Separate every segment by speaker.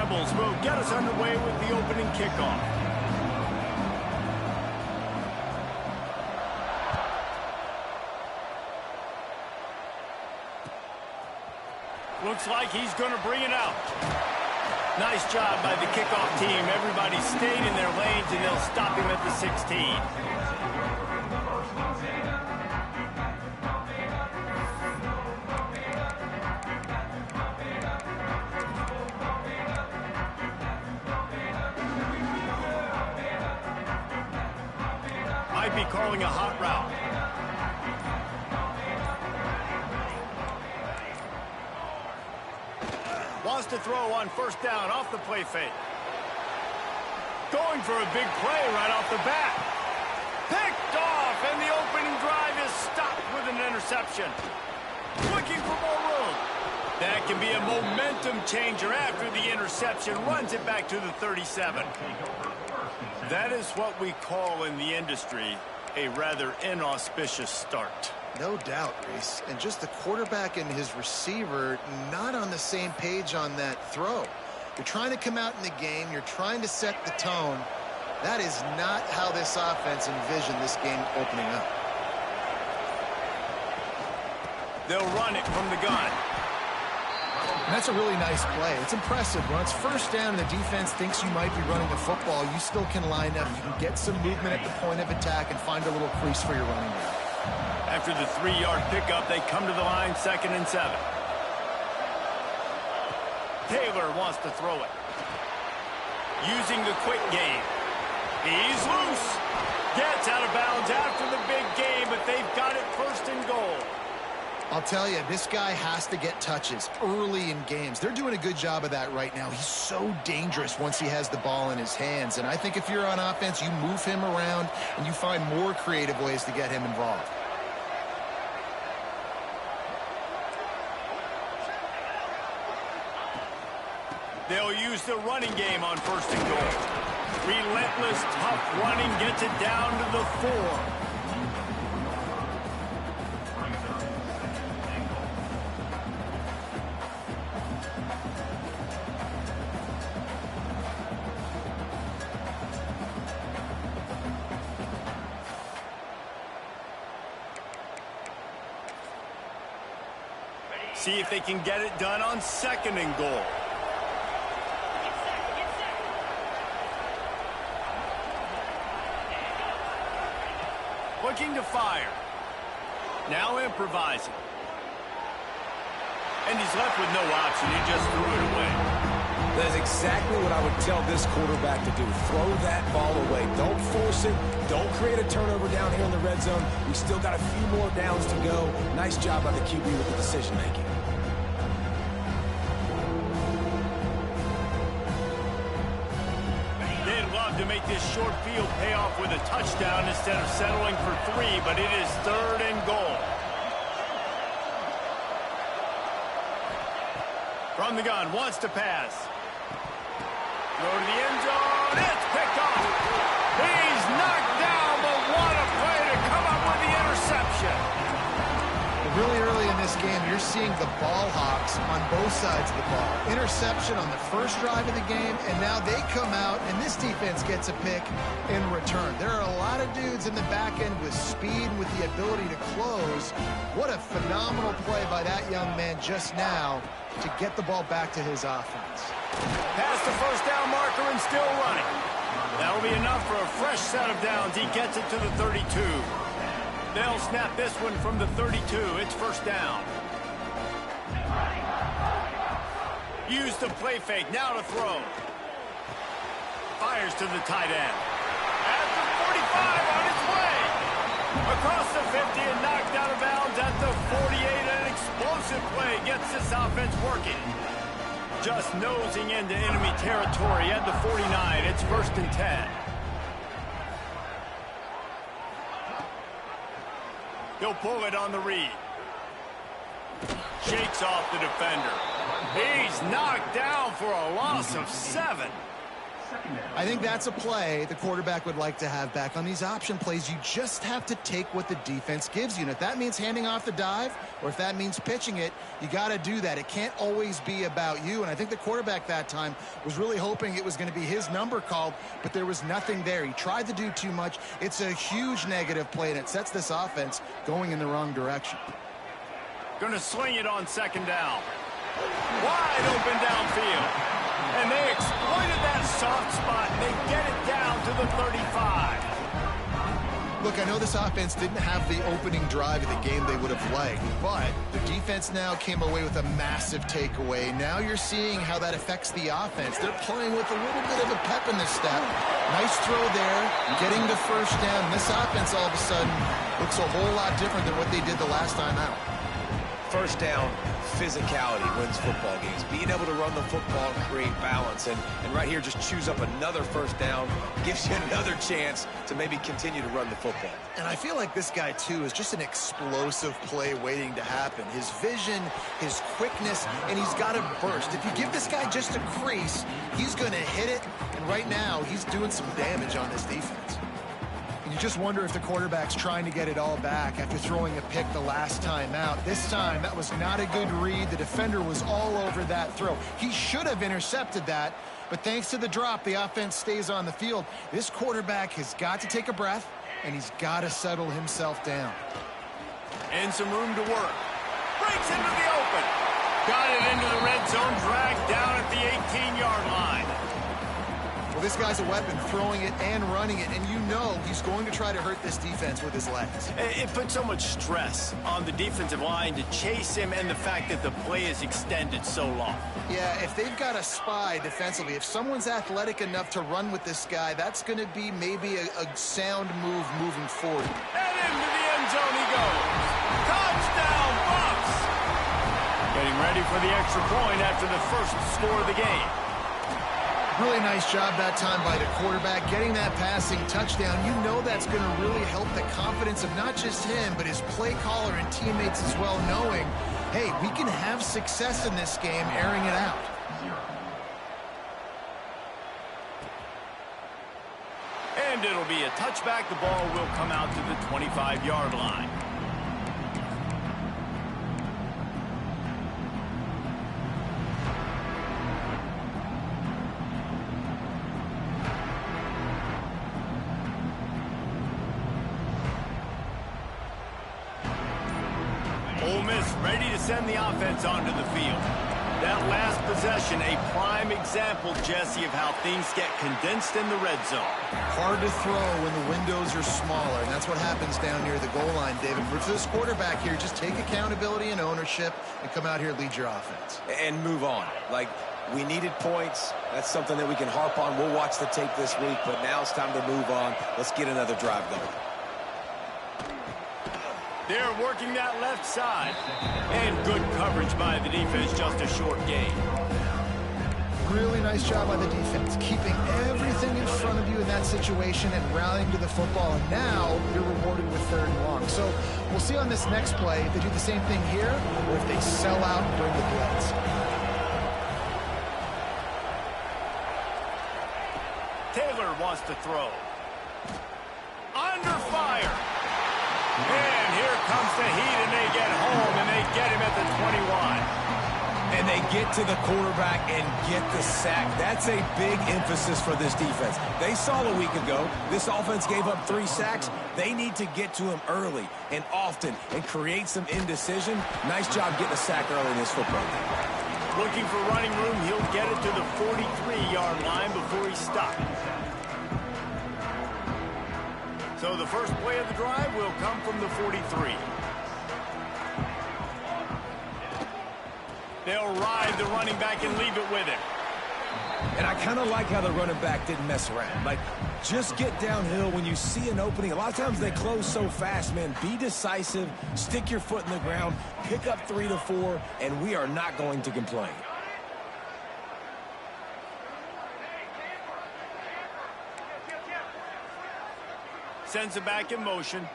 Speaker 1: audibles will get us underway with the opening kickoff. Looks like he's going to bring it out. Nice job by the kickoff team. Everybody stayed in their lanes, and they'll stop him at the 16. Might be calling a hot route. Wants to throw on first down off the play fake. Going for a big play right off the bat. Picked off, and the opening drive is stopped with an interception. Looking for more room. That can be a momentum changer after the interception. Runs it back to the 37. That is what we call in the industry a rather inauspicious start.
Speaker 2: No doubt, Reese. And just the quarterback and his receiver not on the same page on that throw. You're trying to come out in the game. You're trying to set the tone. That is not how this offense envisioned this game opening up.
Speaker 1: They'll run it from the gun.
Speaker 2: And that's a really nice play. It's impressive. When it's first down and the defense thinks you might be running the football, you still can line up. You can get some movement at the point of attack and find a little crease for your running back.
Speaker 1: After the 3-yard pickup, they come to the line, 2nd and 7. Taylor wants to throw it. Using the quick game. He's loose. Gets out of bounds after the big game, but they've got it 1st and goal.
Speaker 2: I'll tell you, this guy has to get touches early in games. They're doing a good job of that right now. He's so dangerous once he has the ball in his hands. And I think if you're on offense, you move him around and you find more creative ways to get him involved.
Speaker 1: They'll use the running game on 1st and goal. Relentless, tough running gets it down to the 4. See if they can get it done on 2nd and goal. Looking to fire. Now improvising. And he's left with no option. He just threw it away.
Speaker 3: That's exactly what I would tell this quarterback to do. Throw that ball away. Don't force it. Don't create a turnover down here in the red zone. We still got a few more downs to go. Nice job by the QB with the decision making.
Speaker 1: To make this short field pay off with a touchdown instead of settling for 3, but it is 3rd and goal. From the gun, wants to pass. Throw to the end zone, it's picked off. He's knocked down, but what a play to come up with the interception.
Speaker 2: Really early in this game, you're seeing the ball hawks on both sides of the ball. Interception on the first drive of the game, and now they come out, and this defense gets a pick in return. There are a lot of dudes in the back end with speed and with the ability to close. What a phenomenal play by that young man just now to get the ball back to his offense.
Speaker 1: Past the first down marker and still running. That'll be enough for a fresh set of downs. He gets it to the 32. They'll snap this one from the 32. It's 1st down. Use the play fake. Now to throw. Fires to the tight end. At the 45 on its way. Across the 50 and knocked out of bounds at the 48. An explosive play gets this offense working. Just nosing into enemy territory at the 49. It's 1st and 10. He'll pull it on the read. Shakes off the defender. He's knocked down for a loss of 7.
Speaker 2: I think that's a play the quarterback would like to have back. On these option plays, you just have to take what the defense gives you. And if that means handing off the dive or if that means pitching it, you got to do that. It can't always be about you. And I think the quarterback that time was really hoping it was going to be his number called, but there was nothing there. He tried to do too much. It's a huge negative play, and it sets this offense going in the wrong direction.
Speaker 1: Going to swing it on second down. Wide open downfield. And they exploited that soft spot. They get it down to the 35.
Speaker 2: Look, I know this offense didn't have the opening drive of the game they would have liked, but the defense now came away with a massive takeaway. Now you're seeing how that affects the offense. They're playing with a little bit of a pep in their step. Nice throw there, getting the first down. This offense all of a sudden looks a whole lot different than what they did the last time out.
Speaker 3: First down, physicality wins football games. Being able to run the football and create balance. And right here, just choose up another first down, gives you another chance to maybe continue to run the football.
Speaker 2: And I feel like this guy, too, is just an explosive play waiting to happen. His vision, his quickness, and he's got a burst. If you give this guy just a crease, he's going to hit it. And right now, he's doing some damage on this defense. You just wonder if the quarterback's trying to get it all back after throwing a pick the last time out. This time, that was not a good read. The defender was all over that throw. He should have intercepted that, but thanks to the drop, the offense stays on the field. This quarterback has got to take a breath, and he's got to settle himself down.
Speaker 1: And some room to work. Breaks into the open. Got it into the red zone, dragged down at the 18-yard line.
Speaker 2: Well, this guy's a weapon, throwing it and running it, and you know he's going to try to hurt this defense with his legs.
Speaker 1: It puts so much stress on the defensive line to chase him and the fact that the play is extended so long.
Speaker 2: Yeah, if they've got a spy defensively, if someone's athletic enough to run with this guy, that's going to be maybe a sound move moving forward.
Speaker 1: And into the end zone he goes. Touchdown, Bucks! Getting ready for the extra point after the first score of the game.
Speaker 2: Really nice job that time by the quarterback, getting that passing touchdown. You know that's going to really help the confidence of not just him, but his play caller and teammates as well, knowing, hey, we can have success in this game, airing it out.
Speaker 1: And it'll be a touchback. The ball will come out to the 25-yard line. Ole Miss ready to send the offense onto the field. That last possession, a prime example, Jesse, of how things get condensed in the red zone.
Speaker 2: Hard to throw when the windows are smaller, and that's what happens down near the goal line, David. For this quarterback here, just take accountability and ownership and come out here and lead your offense.
Speaker 3: And move on. Like, we needed points. That's something that we can harp on. We'll watch the tape this week, but now it's time to move on. Let's get another drive going.
Speaker 1: They're working that left side. And good coverage by the defense, just a short gain.
Speaker 2: Really nice job by the defense, keeping everything in front of you in that situation and rallying to the football. And now you're rewarded with third and long. So we'll see on this next play if they do the same thing here or if they sell out and bring the blitz.
Speaker 1: Taylor wants to throw. Under fire. And here comes the heat, and they get home, and they get him at the 21.
Speaker 3: And they get to the quarterback and get the sack. That's a big emphasis for this defense. They saw a week ago, this offense gave up 3 sacks. They need to get to him early and often and create some indecision. Nice job getting a sack early in this football game.
Speaker 1: Looking for running room, he'll get it to the 43-yard line before he stops. So the first play of the drive will come from the 43. They'll ride the running back and leave it with him.
Speaker 3: And I kind of like how the running back didn't mess around. Like, just get downhill when you see an opening. A lot of times they close so fast, man. Be decisive, stick your foot in the ground, pick up 3 to 4, and we are not going to complain.
Speaker 1: Sends it back in motion.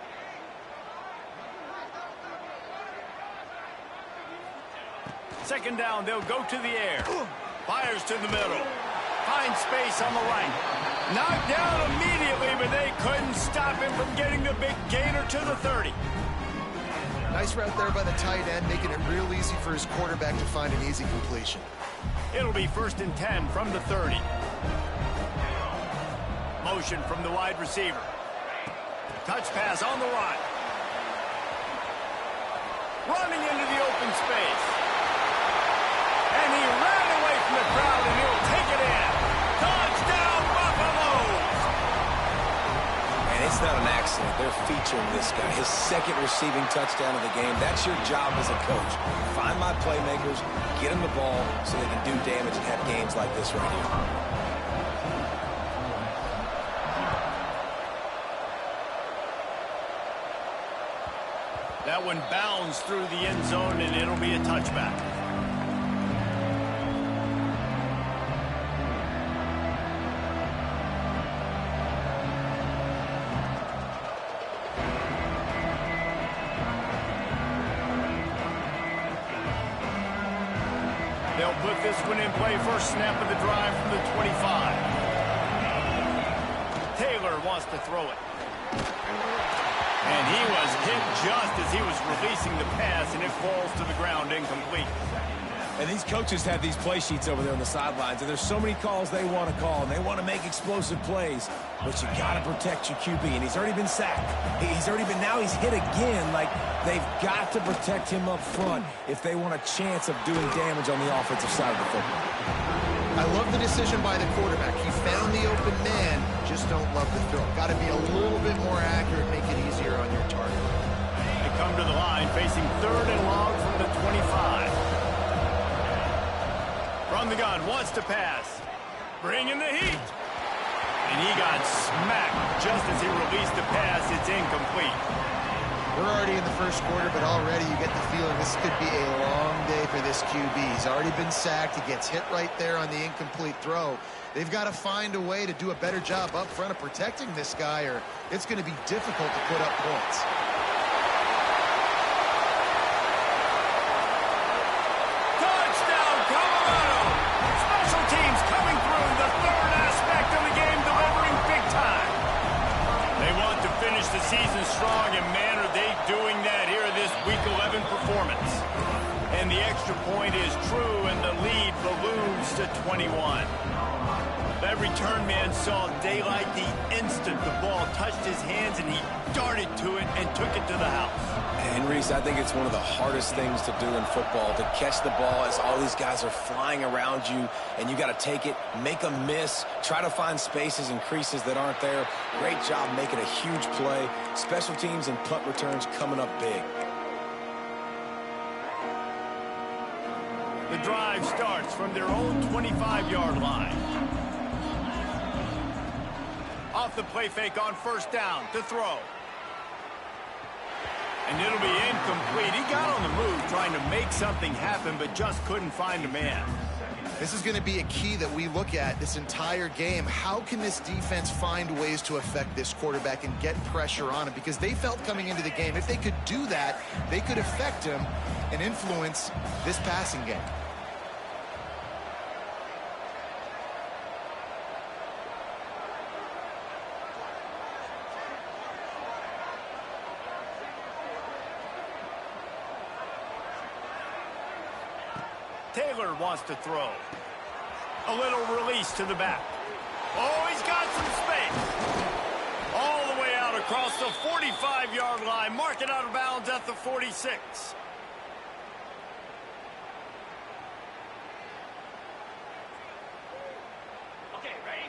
Speaker 1: Second down, they'll go to the air. Fires to the middle. finds space on the right. Knocked down immediately, but they couldn't stop him from getting the big gainer to the 30.
Speaker 2: Nice route there by the tight end, making it real easy for his quarterback to find an easy completion.
Speaker 1: It'll be 1st and 10 from the 30. Motion from the wide receiver. Touch pass on the run. Running into the open space. And he ran away from the crowd, and he'll take it in. Touchdown, Buffaloes!
Speaker 3: And it's not an accident. They're featuring this guy. His 2nd receiving touchdown of the game. That's your job as a coach. Find my playmakers, get them the ball so they can do damage and have games like this right here.
Speaker 1: That one bounds through the end zone, and it'll be a touchback. They'll put this one in play. First snap of the drive from the 25. Taylor wants to throw it. And he was hit just as he was releasing the pass, and it falls to the ground incomplete.
Speaker 3: And these coaches have these play sheets over there on the sidelines, and there's so many calls they want to call, and they want to make explosive plays. But you got to protect your QB, and he's already been sacked. Now he's hit again. Like, they've got to protect him up front if they want a chance of doing damage on the offensive side of the football.
Speaker 2: I love the decision by the quarterback. He found the open man, just don't love the throw. Got to be a little bit more accurate, make it easier on your target.
Speaker 1: They come to the line, facing 3rd and long from the 25. From the gun, wants to pass. Bringing the heat. And he got smacked just as he released the pass. It's incomplete.
Speaker 2: We're already in the first quarter, but already you get the feeling this could be a long day for this QB. He's already been sacked. He gets hit right there on the incomplete throw. They've got to find a way to do a better job up front of protecting this guy, or it's going to be difficult to put up points.
Speaker 1: Touchdown, Colorado! Special teams coming through, the 3rd aspect of the game, delivering big time. They want to finish the season strong, and man, are they doing that here this Week 11 performance. And the extra point is true, and the lead balloons to 21. That return man saw daylight the instant the ball touched his hands, and he darted to it and took it to the house.
Speaker 3: And, Reese, I think it's one of the hardest things to do in football, to catch the ball as all these guys are flying around you, and you got to take it, make a miss, try to find spaces and creases that aren't there. Great job making a huge play. Special teams and punt returns coming up big.
Speaker 1: The drive starts from their own 25-yard line. Off the play fake on 1st down to throw. And it'll be incomplete. He got on the move trying to make something happen, but just couldn't find a man.
Speaker 2: This is going to be a key that we look at this entire game. How can this defense find ways to affect this quarterback and get pressure on him? Because they felt coming into the game, if they could do that, they could affect him and influence this passing game.
Speaker 1: Taylor wants to throw. A little release to the back. Oh, he's got some space. All the way out across the 45-yard line. Mark it out of bounds at the 46. Okay, ready?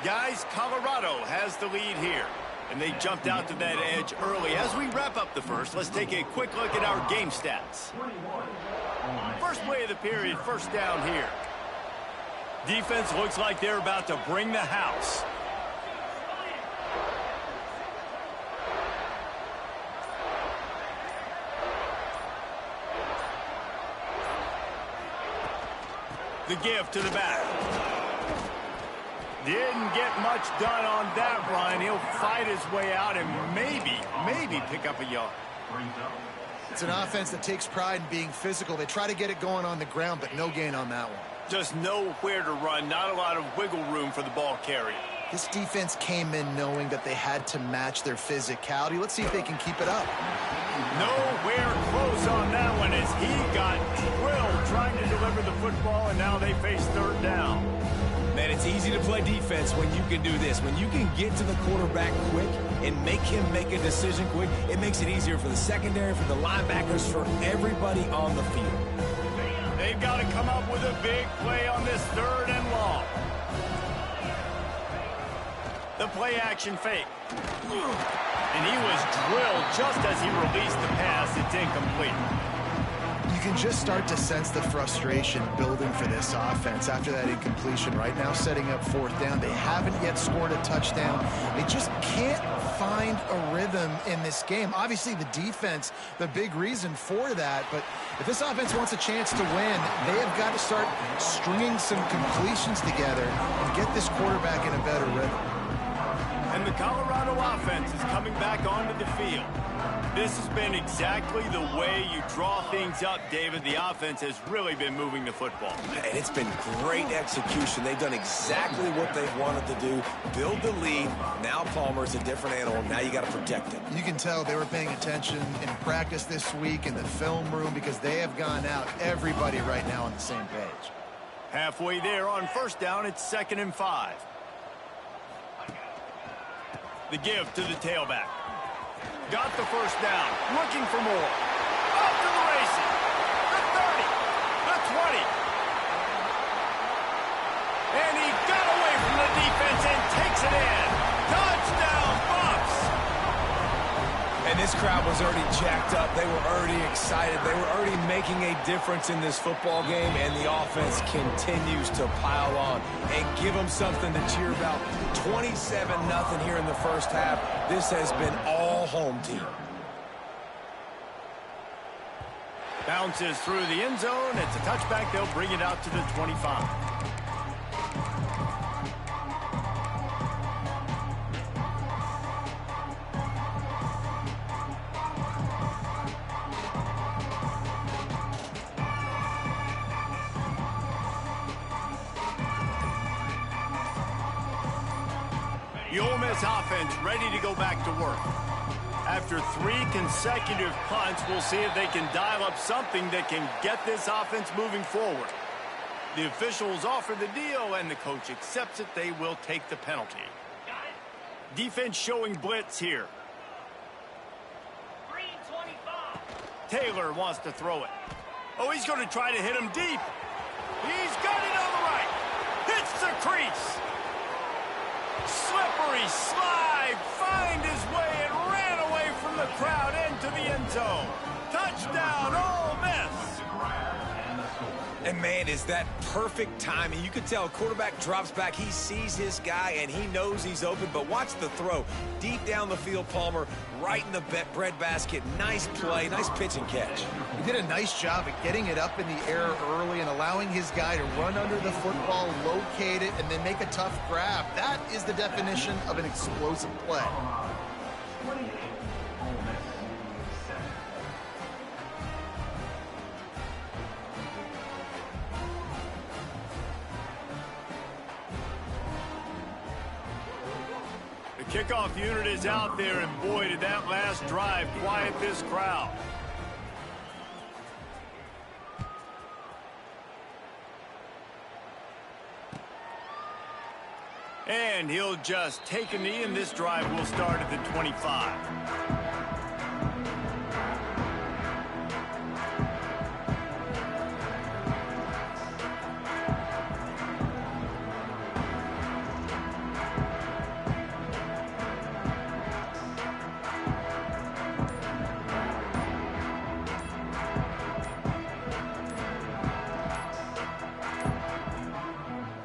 Speaker 1: Guys, Colorado has the lead here. And they jumped out to that edge early. As we wrap up the first, let's take a quick look at our game stats. First play of the period, 1st down here. Defense looks like they're about to bring the house. The give to the back. Didn't get much done on that run. He'll fight his way out and maybe pick up a yard.
Speaker 2: It's an offense that takes pride in being physical. They try to get it going on the ground, but no gain on that one.
Speaker 1: Just nowhere to run, not a lot of wiggle room for the ball carrier.
Speaker 2: This defense came in knowing that they had to match their physicality. Let's see if they can keep it up.
Speaker 1: Nowhere close on that one as he got drilled trying to deliver the football, and now they face third down.
Speaker 3: Man, it's easy to play defense when you can do this. When you can get to the quarterback quick and make him make a decision quick, it makes it easier for the secondary, for the linebackers, for everybody on the field.
Speaker 1: They've got to come up with a big play on this third and long. The play action fake. And he was drilled just as he released the pass. It's incomplete.
Speaker 2: You can just start to sense the frustration building for this offense after that incompletion. Right now setting up fourth down. They haven't yet scored a touchdown. They just can't find a rhythm in this game. Obviously the defense, the big reason for that, but if this offense wants a chance to win, they have got to start stringing some completions together and get this quarterback in a better rhythm.
Speaker 1: And the Colorado offense is coming back onto the field. This has been exactly the way you draw things up, David. The offense has really been moving the football.
Speaker 3: And it's been great execution. They've done exactly what they've wanted to do. Build the lead. Now Palmer's a different animal. Now you got to protect him.
Speaker 2: You can tell they were paying attention in practice this week in the film room because they have gone out, everybody right now on the same page.
Speaker 1: Halfway there on first down, it's 2nd and 5. The give to the tailback. Got the first down. Looking for more. Off to the races. The 30. The 20. And he got away from the defense and takes it in. Touchdown, Bucks.
Speaker 3: And this crowd was already jacked up. They were already excited. They were already making a difference in this football game, and the offense continues to pile on and give them something to cheer about. 27-0 here in the first half. This has been all home team.
Speaker 1: Bounces through the end zone. It's a touchback. They'll bring it out to the 25. The Ole Miss offense ready to go back to work. After 3 consecutive punts, we'll see if they can dial up something that can get this offense moving forward. The officials offer the deal, and the coach accepts it. They will take the penalty. Defense showing blitz here. Taylor wants to throw it. Oh, he's going to try to hit him deep. He's got it on the right. Hits the crease. Slippery slide, find his way and ran away from the crowd into the end zone. Touchdown, Ole Miss.
Speaker 3: And man, is that perfect timing. You could tell quarterback drops back. He sees his guy and he knows he's open, but watch the throw. Deep down the field, Palmer, right in the breadbasket. Nice play, nice pitch and catch.
Speaker 2: He did a nice job at getting it up in the air early and allowing his guy to run under the football, locate it, and then make a tough grab. That is the definition of an explosive play.
Speaker 1: The kickoff unit is out there, and boy, did that last drive quiet this crowd. And he'll just take a knee, and this drive will start at the 25.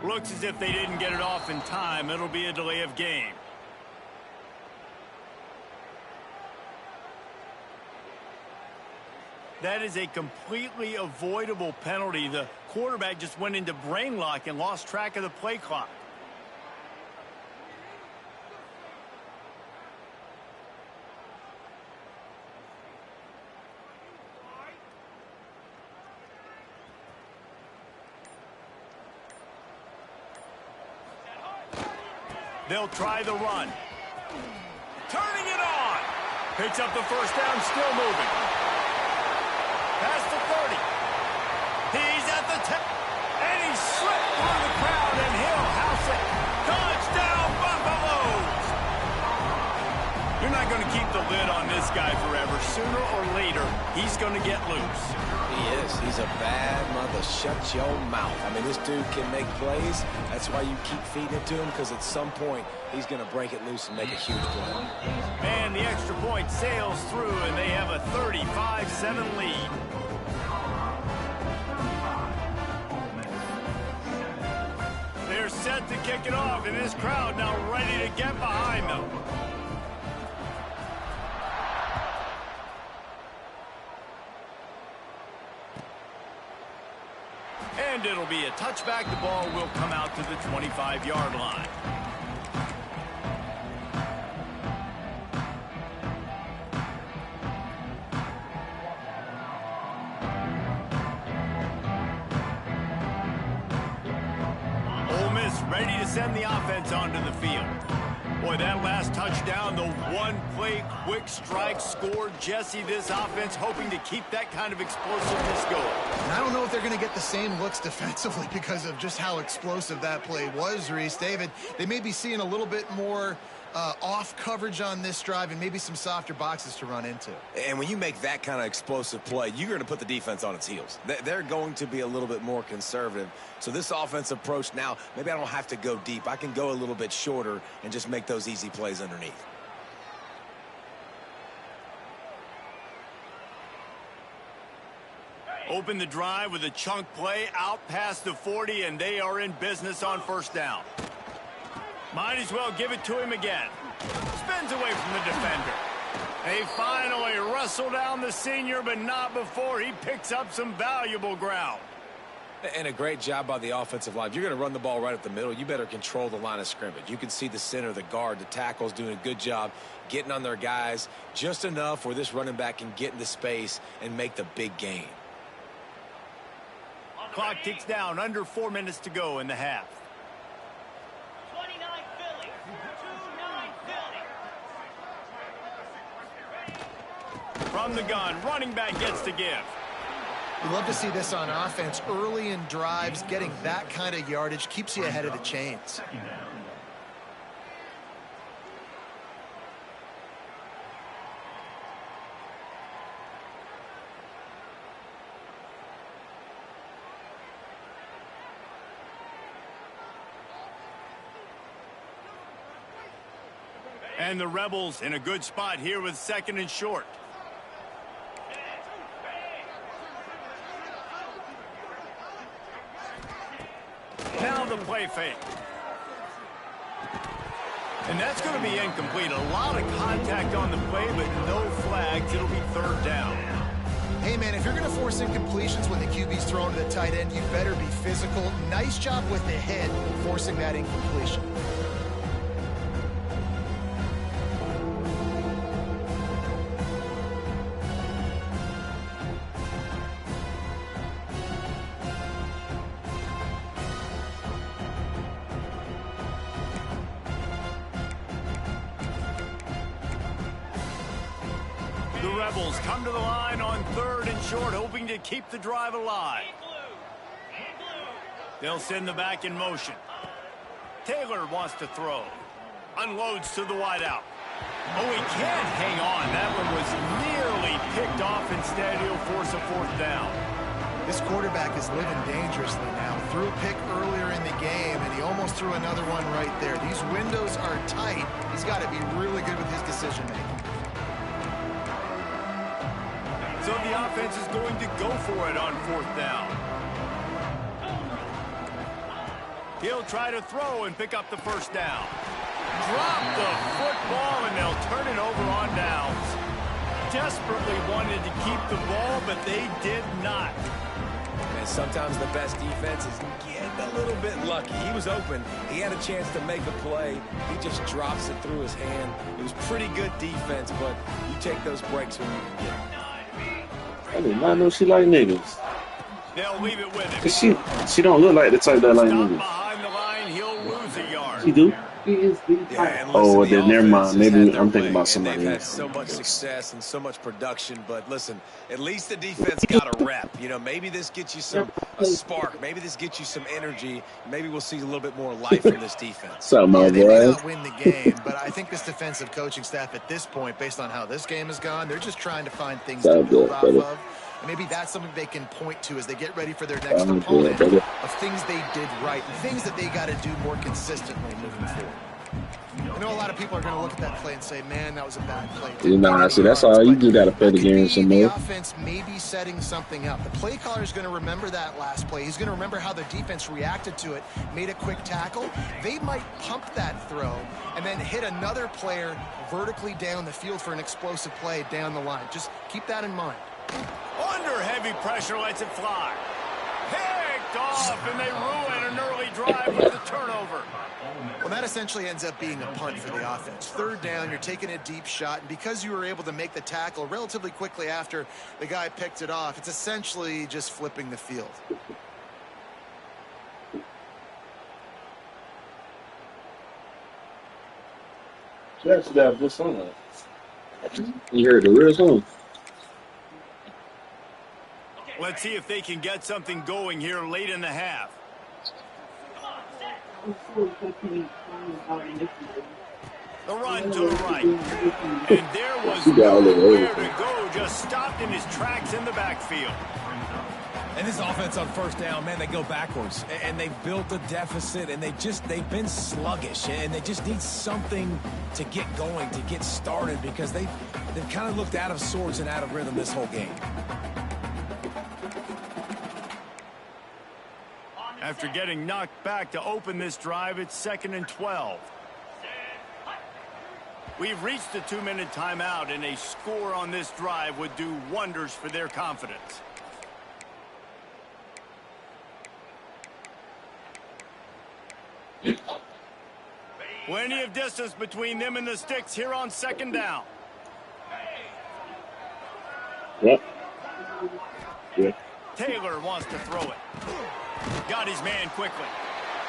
Speaker 1: Looks as if they didn't get it off in time. It'll be a delay of game. That is a completely avoidable penalty. The quarterback just went into brain lock and lost track of the play clock. They'll try the run. Turning it on. Picks up the first down, still moving. Past the 30. He's at the 10. And he slipped through the crowd, and he'll house it. Touchdown, Buffaloes! You're not going to keep the lid on this guy forever. Sooner or later, he's going to get loose.
Speaker 3: He is. He's a bad mother. Shut your mouth. I mean, this dude can make plays. That's why you keep feeding it to him, because at some point, he's going to break it loose and make a huge play.
Speaker 1: And the extra point sails through, and they have a 35-7 lead. They're set to kick it off, and this crowd now ready to get behind them. And it'll be a touchback. The ball will come out to the 25-yard line. Ole Miss ready to send the offense onto the field. Boy, that last touchdown, the one-play quick strike scored. Jesse, this offense hoping to keep that kind of explosiveness going.
Speaker 2: And I don't know if they're going to get the same looks defensively because of just how explosive that play was, Reese. David, they may be seeing a little bit more off coverage on this drive and maybe some softer boxes to run into.
Speaker 3: And when you make that kind of explosive play, you're going to put the defense on its heels. They're going to be a little bit more conservative. So this offense approach now, maybe I don't have to go deep. I can go a little bit shorter and just make those easy plays underneath.
Speaker 1: Open the drive with a chunk play out past the 40, and they are in business on first down. Might as well give it to him again. Spins away from the defender. They finally wrestle down the senior, but not before he picks up some valuable ground.
Speaker 3: And a great job by the offensive line. If you're going to run the ball right up the middle, you better control the line of scrimmage. You can see the center, the guard, the tackles doing a good job getting on their guys just enough where this running back can get into space and make the big gain.
Speaker 1: Clock ticks down. Under 4 minutes to go in the half.
Speaker 4: 29 Philly. 2-9 Philly.
Speaker 1: From the gun, running back gets to give.
Speaker 2: We love to see this on offense. Early in drives, getting that kind of yardage keeps you ahead of the chains.
Speaker 1: And the Rebels in a good spot here with 2nd and short. Now the play fake. And that's going to be incomplete. A lot of contact on the play, but no flags. It'll be 3rd down.
Speaker 2: Hey, man, if you're going to force incompletions when the QB's thrown to the tight end, you better be physical. Nice job with the hit, forcing that incompletion.
Speaker 1: The Rebels come to the line on 3rd and short, hoping to keep the drive alive. They'll send the back in motion. Taylor wants to throw. Unloads to the wideout. Oh, he can't hang on. That one was nearly picked off. Instead, he'll force a 4th down.
Speaker 2: This quarterback is living dangerously now. Threw a pick earlier in the game, and he almost threw another one right there. These windows are tight. He's got to be really good with his decision-making.
Speaker 1: So the offense is going to go for it on 4th down. He'll try to throw and pick up the first down. Drop the football, and they'll turn it over on downs. Desperately wanted to keep the ball, but they did not.
Speaker 3: And sometimes the best defense is getting a little bit lucky. He was open. He had a chance to make a play. He just drops it through his hand. It was pretty good defense, but you take those breaks when you can get them.
Speaker 5: I did not know she like niggas.
Speaker 1: They'll leave it with him.
Speaker 5: Cause she don't look like the type that like niggas.
Speaker 1: Behind the line, he'll lose a yard.
Speaker 5: She do?
Speaker 3: Yeah, and
Speaker 5: Oh,
Speaker 3: listen,
Speaker 5: well,
Speaker 3: the
Speaker 5: then never
Speaker 3: offense
Speaker 5: mind.
Speaker 3: has had
Speaker 5: Maybe
Speaker 3: their
Speaker 5: I'm thinking
Speaker 3: way,
Speaker 5: about
Speaker 3: and they've
Speaker 5: somebody
Speaker 3: had
Speaker 5: else.
Speaker 3: so much success and so much production. But listen, at least the defense got a rep. You know, maybe this gets you a spark. Maybe this gets you some energy. Maybe we'll see a little bit more life from this defense.
Speaker 5: What's up, my
Speaker 2: Yeah, they may
Speaker 5: boy?
Speaker 2: not win the game, but I think this defensive coaching staff at this point, based on how this game has gone, they're just trying to find things
Speaker 5: What's
Speaker 2: to
Speaker 5: up,
Speaker 2: build
Speaker 5: good,
Speaker 2: off
Speaker 5: brother?
Speaker 2: of. And maybe that's something they can point to as they get ready for their next
Speaker 5: I'm good,
Speaker 2: opponent
Speaker 5: brother.
Speaker 2: of things they did right and things that they got to do more consistently moving forward. I know a lot of people are going to look at that play and say, man, that was a bad play.
Speaker 5: You
Speaker 2: Didn't
Speaker 5: know,
Speaker 2: get
Speaker 5: I
Speaker 2: any
Speaker 5: see. That's
Speaker 2: yards,
Speaker 5: all. You
Speaker 2: but
Speaker 5: just got to play
Speaker 2: that
Speaker 5: the
Speaker 2: could
Speaker 5: game
Speaker 2: be
Speaker 5: some
Speaker 2: the
Speaker 5: more.
Speaker 2: offense maybe setting something up. The play caller is going to remember that last play. He's going to remember how the defense reacted to it, made a quick tackle. They might pump that throw and then hit another player vertically down the field for an explosive play down the line. Just keep that in mind.
Speaker 1: Under heavy pressure, lets it fly. Picked off, and they ruin an early drive with the turnover.
Speaker 2: Well, that essentially ends up being a punt for the offense. Third down, you're taking a deep shot, and because you were able to make the tackle relatively quickly after the guy picked it off, it's essentially just flipping the field.
Speaker 5: That's that good song. You heard the real song.
Speaker 1: Let's see if they can get something going here late in the half. The run to the right. And there was nowhere to go, just stopped in his tracks in the backfield.
Speaker 3: And this offense on first down, man, they go backwards. And they've built a deficit, and they've been sluggish. And they just need something to get going, to get started, because they've kind of looked out of sorts and out of rhythm this whole game.
Speaker 1: After getting knocked back to open this drive, it's 2nd and 12. We've reached the 2-minute timeout, and a score on this drive would do wonders for their confidence. Plenty of distance between them and the sticks here on 2nd down.
Speaker 5: Yep. Yeah.
Speaker 1: Taylor wants to throw it. Got his man quickly.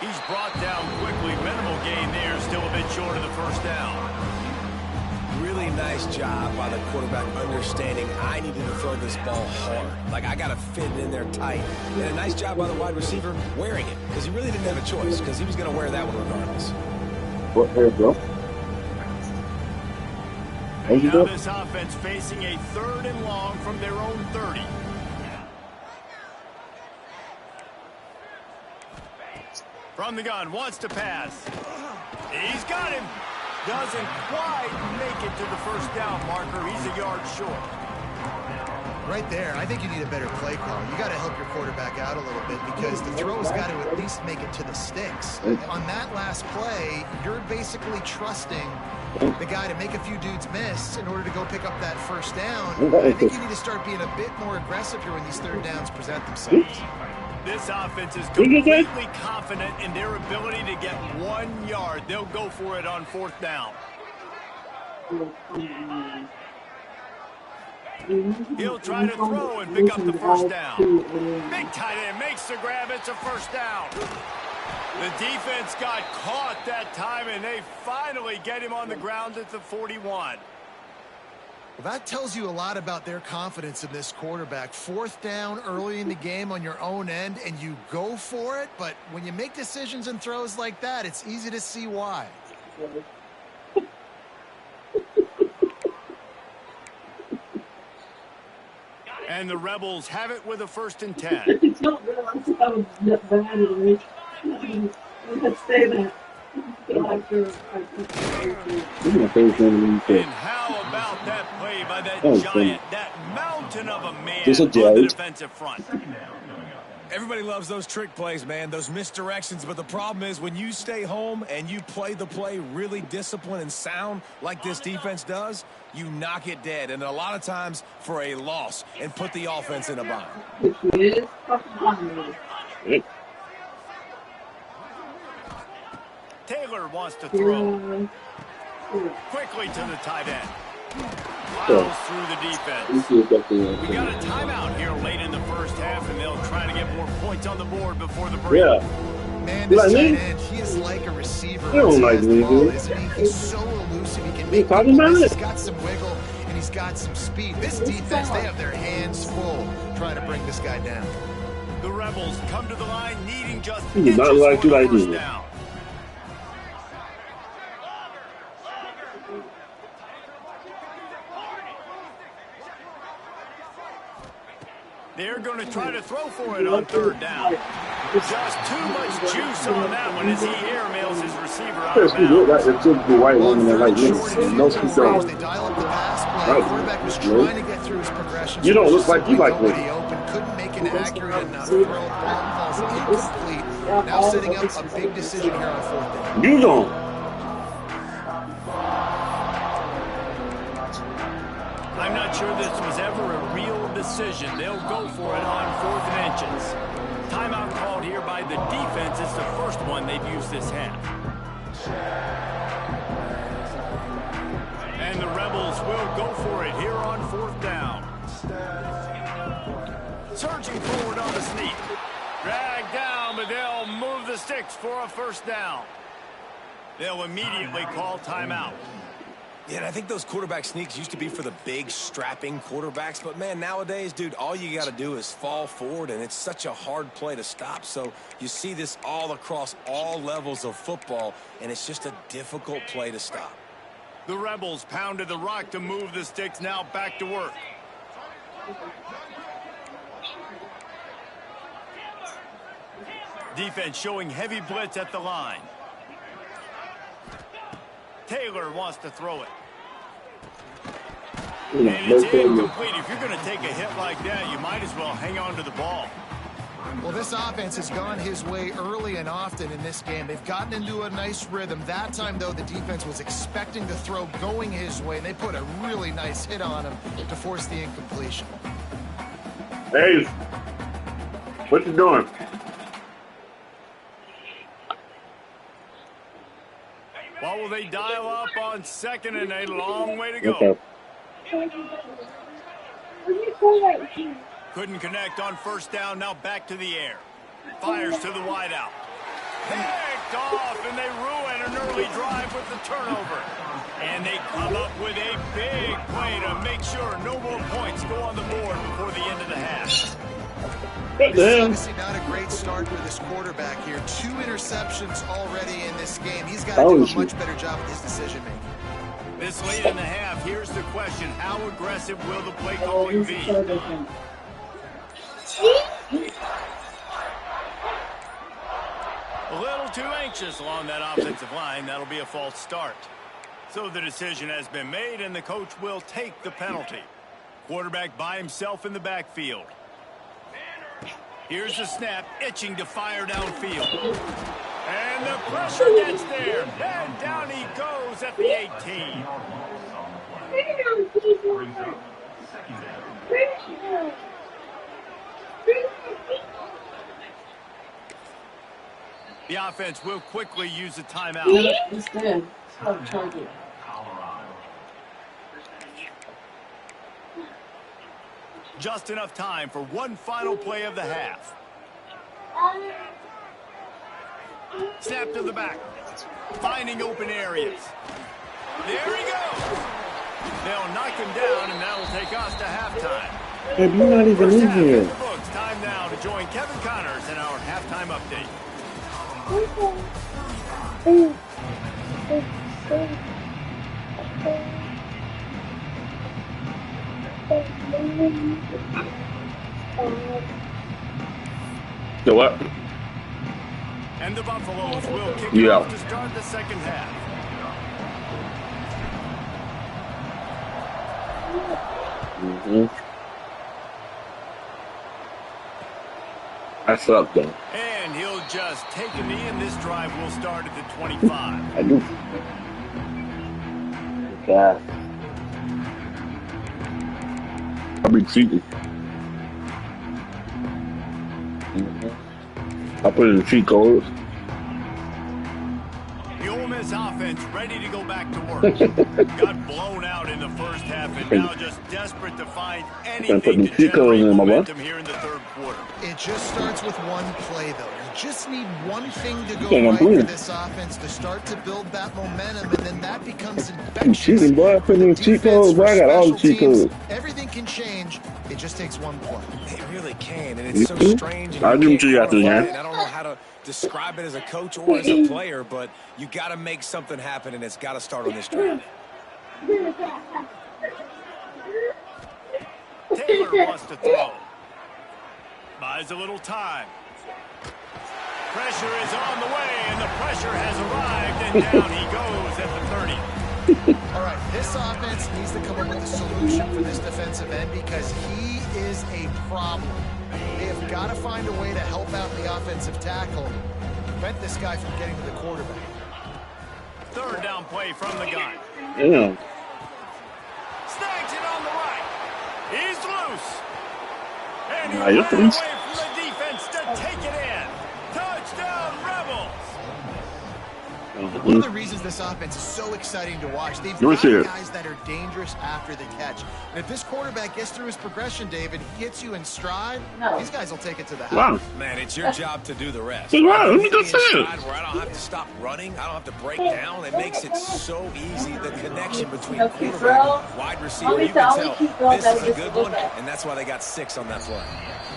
Speaker 1: He's brought down quickly. Minimal gain there, still a bit short of the first down.
Speaker 3: Really nice job by the quarterback understanding I needed to throw this ball hard. Like, I got to fit it in there tight. And a nice job by the wide receiver wearing it, because he really didn't have a choice, because he was going to wear that one regardless.
Speaker 5: What there, bro?
Speaker 1: And now this offense facing a 3rd and long from their own 30. From the gun, wants to pass. He's got him. Doesn't quite make it to the first down marker. He's a yard short.
Speaker 2: Right there, I think you need a better play call. You got to help your quarterback out a little bit because the throw's got to at least make it to the sticks. On that last play, you're basically trusting the guy to make a few dudes miss in order to go pick up that first down. I think you need to start being a bit more aggressive here when these third downs present themselves.
Speaker 1: This offense is completely confident in their ability to get 1 yard. They'll go for it on 4th down. He'll try to throw and pick up the first down. Big tight end makes the grab. It's a first down. The defense got caught that time, and they finally get him on the ground at the 41.
Speaker 2: Well, that tells you a lot about their confidence in this quarterback. 4th down early in the game on your own end, and you go for it. But when you make decisions and throws like that, it's easy to see why.
Speaker 1: And the Rebels have it with a 1st and 10.
Speaker 6: I don't realize that I was that bad at it. Let's say that.
Speaker 1: And how about that play by that giant, that mountain of a man on the defensive front?
Speaker 3: Everybody loves those trick plays, man, those misdirections, but the problem is when you stay home and you play the play really disciplined and sound like this defense does, you knock it dead, and a lot of times for a loss, and put the offense in a bind.
Speaker 1: Taylor wants to throw. Quickly to the tight end. Miles through the defense. We got a timeout here late in the first half, and they'll try to get more points on the board before the break.
Speaker 5: Yeah.
Speaker 2: Man,
Speaker 5: You
Speaker 2: this
Speaker 5: like
Speaker 2: tight
Speaker 5: me?
Speaker 2: end, he is like a receiver
Speaker 5: You
Speaker 2: once
Speaker 5: don't
Speaker 2: he
Speaker 5: like
Speaker 2: has
Speaker 5: me,
Speaker 2: the ball,
Speaker 5: do you?
Speaker 2: isn't he? He's so elusive. He can
Speaker 5: You
Speaker 2: make
Speaker 5: talking
Speaker 2: people
Speaker 5: about
Speaker 2: miss.
Speaker 5: it?
Speaker 2: He's got some wiggle, and he's got some speed. This defense, they have their hands full trying to bring this guy down.
Speaker 1: The Rebels come to the line needing just
Speaker 5: You do
Speaker 1: inches
Speaker 5: not like
Speaker 1: for
Speaker 5: you
Speaker 1: the
Speaker 5: like
Speaker 1: first
Speaker 5: me.
Speaker 1: down. They're going to try to throw for it on third down. Just too much juice on that one as he airmails his receiver out of
Speaker 5: Especially look like
Speaker 1: bounds.
Speaker 5: the typical white
Speaker 2: On
Speaker 5: woman that
Speaker 2: third
Speaker 5: like
Speaker 2: and
Speaker 5: me
Speaker 2: short in
Speaker 5: and no
Speaker 2: field
Speaker 5: speak
Speaker 2: goal range,
Speaker 5: on.
Speaker 2: they dial up the pass play.
Speaker 5: Right.
Speaker 2: Quarterback was
Speaker 5: No.
Speaker 2: trying to get through his progression.
Speaker 5: You
Speaker 2: so
Speaker 5: don't
Speaker 2: was
Speaker 5: look
Speaker 2: just
Speaker 5: like you
Speaker 2: simply
Speaker 5: like me.
Speaker 2: nobody open. Couldn't make an accurate enough throw. The ball falls incomplete. Now setting up a big decision here on fourth down.
Speaker 5: You don't.
Speaker 1: I'm not sure this was ever a real decision. They'll go for it on 4th and inches. Timeout called here by the defense. It's the first one they've used this half. And the Rebels will go for it here on 4th down. Surging forward on the sneak. Dragged down, but they'll move the sticks for a first down. They'll immediately call timeout.
Speaker 3: Yeah, and I think those quarterback sneaks used to be for the big, strapping quarterbacks. But, man, nowadays, dude, all you got to do is fall forward, and it's such a hard play to stop. So you see this all across all levels of football, and it's just a difficult play to stop.
Speaker 1: The Rebels pounded the rock to move the sticks, now back to work. Defense showing heavy blitz at the line. Taylor wants to throw it. And it's incomplete. If you're going to take a hit like that, you might as well hang on to the ball.
Speaker 2: Well, this offense has gone his way early and often in this game. They've gotten into a nice rhythm. That time, though, the defense was expecting the throw going his way, and they put a really nice hit on him to force the incompletion.
Speaker 5: Hey, what you doing?
Speaker 1: Well, will they dial up on 2nd and a long way to go?
Speaker 5: Okay.
Speaker 1: Couldn't connect on 1st down, now back to the air. Fires to the wideout. Picked off, and they ruin an early drive with the turnover. And they come up with a big play to make sure no more points go on the board before the end of the half.
Speaker 5: What the
Speaker 2: This is
Speaker 5: hell?
Speaker 2: obviously not a great start for this quarterback here. 2 interceptions already in this game. He's got to do a much better job with his decision-making.
Speaker 1: This late in the half, here's the question. How aggressive will the play calling be? A little too anxious along that offensive line. That'll be a false start. So the decision has been made, and the coach will take the penalty. Quarterback by himself in the backfield. Here's the snap, itching to fire downfield. And the pressure gets there. And down he goes at the 18. The offense will quickly use a timeout.
Speaker 6: Instead, stop charging.
Speaker 1: Just enough time for one final play of the half. Snap to the back. Finding open areas. There he goes. They'll knock him down, and that'll take us to halftime.
Speaker 5: Hey, you're not even
Speaker 1: First
Speaker 5: in
Speaker 1: half in
Speaker 5: here.
Speaker 1: the books. Time now to join Kevin Connors in our halftime update.
Speaker 5: So what?
Speaker 1: And the Buffaloes will kick it
Speaker 5: Yeah.
Speaker 1: off to start the second half.
Speaker 5: Mm-hmm. I suck, though.
Speaker 1: And he'll just take a knee, and this drive will start at the 25.
Speaker 5: I do. God. I'll be cheating. I put in the cheat codes.
Speaker 1: The Ole Miss offense ready to go back to work. Got blown out in the first half. half, and now just desperate to find
Speaker 5: Put
Speaker 1: anything
Speaker 5: them
Speaker 1: to generate
Speaker 5: Chicos in, my boy.
Speaker 1: momentum here in the third quarter.
Speaker 2: It just starts with one play, though. You just need one thing to go
Speaker 5: think I'm
Speaker 2: right for
Speaker 5: playing.
Speaker 2: this offense to start to build that momentum, and then that becomes
Speaker 5: I'm
Speaker 2: infectious.
Speaker 5: cheating, boy. I put in cheat codes, boy. I got all the cheat codes.
Speaker 2: Everything can change. It just takes one play.
Speaker 3: It really can, and it's so strange. And
Speaker 5: I'll give them
Speaker 3: can't
Speaker 5: to you after the
Speaker 3: quantify
Speaker 5: game.
Speaker 3: it, and I don't know how to describe it as a coach or as a player, but you got to make something happen, and it's got to start on this drive.
Speaker 1: Taylor wants to throw. Buys a little time. Pressure is on the way, and the pressure has arrived, and down he goes at the 30.
Speaker 2: All right, this offense needs to come up with a solution for this defensive end because he is a problem. They have got to find a way to help out the offensive tackle, prevent this guy from getting to the quarterback.
Speaker 1: Third down play from the gun.
Speaker 5: Damn.
Speaker 1: Snags it on the right. He's loose. And he
Speaker 5: Nah,
Speaker 1: ran
Speaker 5: you're
Speaker 1: away
Speaker 5: free.
Speaker 1: from the defense to take it in. Touchdown, Rebels.
Speaker 2: One of the reasons this offense is so exciting to watch, they've
Speaker 5: Let me
Speaker 2: got
Speaker 5: see it.
Speaker 2: guys that are dangerous after the catch. And if this quarterback gets through his progression, David, he gets you in stride, these guys will take it to the
Speaker 5: Wow.
Speaker 2: house.
Speaker 3: Man, it's your job to do the rest.
Speaker 5: That's right. Let me
Speaker 3: Get me
Speaker 5: just say
Speaker 3: in
Speaker 5: it.
Speaker 3: stride where I don't have to stop running. I don't have to break down. It makes it so easy. The connection between quarterback, wide receiver, you can tell this is a good one, and that's why they got 6 on that play.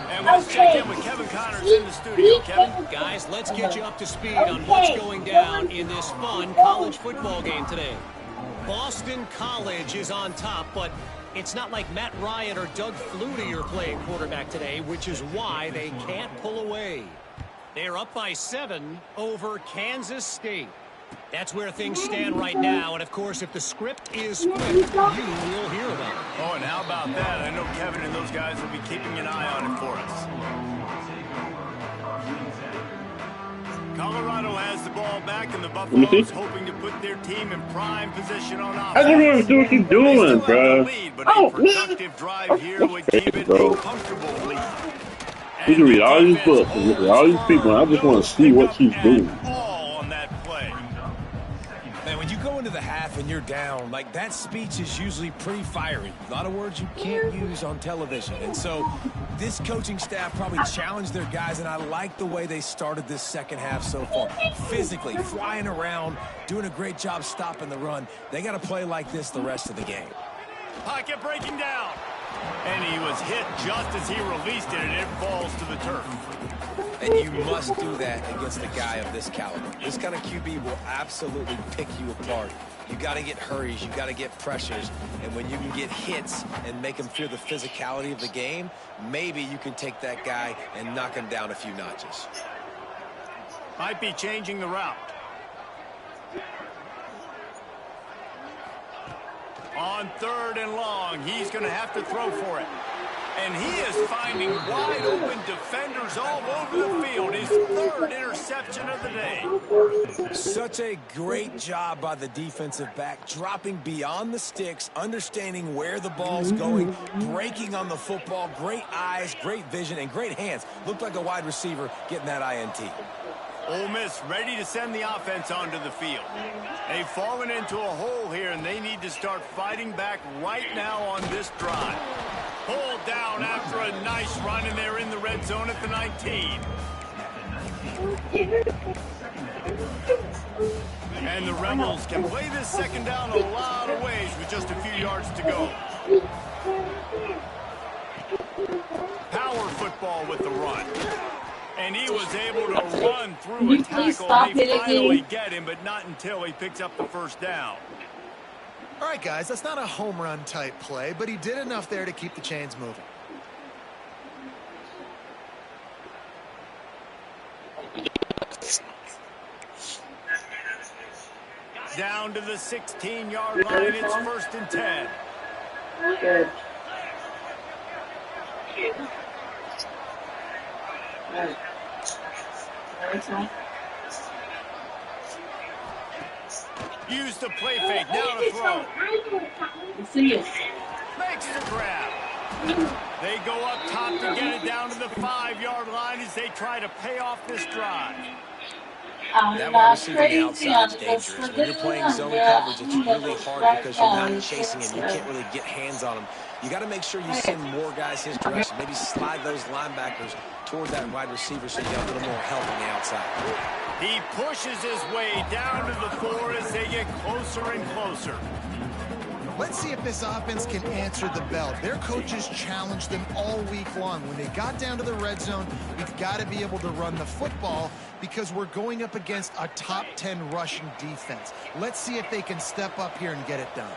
Speaker 1: And let's check in with Kevin Connors in the studio. Kevin?
Speaker 7: Guys, let's get you up to speed on what's going down in this fun college football game today. Boston College is on top, but it's not like Matt Ryan or Doug Flutie are playing quarterback today, which is why they can't pull away. They're up by 7 over Kansas State. That's where things stand right now, and of course, if the script is flipped, you will hear about it.
Speaker 1: Oh, and how about that? I know Kevin and those guys will be keeping an eye on it for us. Colorado has the ball back, and the Buffaloes hoping to put their team in prime position on offense.
Speaker 5: I just want to see what you're
Speaker 1: They
Speaker 5: doing,
Speaker 1: still have
Speaker 5: bro.
Speaker 1: the lead, but a productive drive here would give it a comfortable lead.
Speaker 5: You can read all these books and look at all these people, and I just want to see what she's doing.
Speaker 1: All on that play.
Speaker 3: Man, when you go into the half and you're down, like that speech is usually pretty fiery. A lot of words you can't use on television. And so this coaching staff probably challenged their guys, and I like the way they started this second half so far. Physically, flying around, doing a great job stopping the run. They got to play like this the rest of the game.
Speaker 1: Pocket breaking down. And he was hit just as he released it, and it falls to the turf.
Speaker 3: And you must do that against a guy of this caliber. This kind of QB will absolutely pick you apart. You got to get hurries, you got to get pressures, and when you can get hits and make him feel the physicality of the game, maybe you can take that guy and knock him down a few notches.
Speaker 1: Might be changing the route. On 3rd and long, he's going to have to throw for it. And he is finding wide open defenders all over the field. His 3rd interception of the day.
Speaker 3: Such a great job by the defensive back, dropping beyond the sticks, understanding where the ball's going, breaking on the football. Great eyes, great vision, and great hands. Looked like a wide receiver getting that INT.
Speaker 1: Ole Miss ready to send the offense onto the field. They've fallen into a hole here, and they need to start fighting back right now on this drive. Pulled down after a nice run, and they're in the red zone at the 19. And the Rebels can play this second down a lot of ways with just a few yards to go. Power football with the run. And he was able to run through a tackle. They finally get him, but not until he picks up the first down.
Speaker 2: All right, guys, that's not a home run type play, but he did enough there to keep the chains moving.
Speaker 1: Down to the 16-yard line. It's 1st and 10.
Speaker 6: Good.
Speaker 1: Use the play fake. Now to throw.
Speaker 6: See it.
Speaker 1: Makes the grab. They go up top to get it down to the 5-yard line as they try to pay off this drive.
Speaker 3: That wide receiver on the outside is dangerous. When you're playing zone coverage, it's really hard because you're not chasing him. You can't really get hands on him. You got to make sure you send more guys his direction. Maybe slide those linebackers toward that wide receiver so you got a little more help on the outside.
Speaker 1: He pushes his way down to the 4 as they get closer and closer.
Speaker 2: Let's see if this offense can answer the bell. Their coaches challenged them all week long. When they got down to the red zone, we've got to be able to run the football because we're going up against a top 10 rushing defense. Let's see if they can step up here and get it done.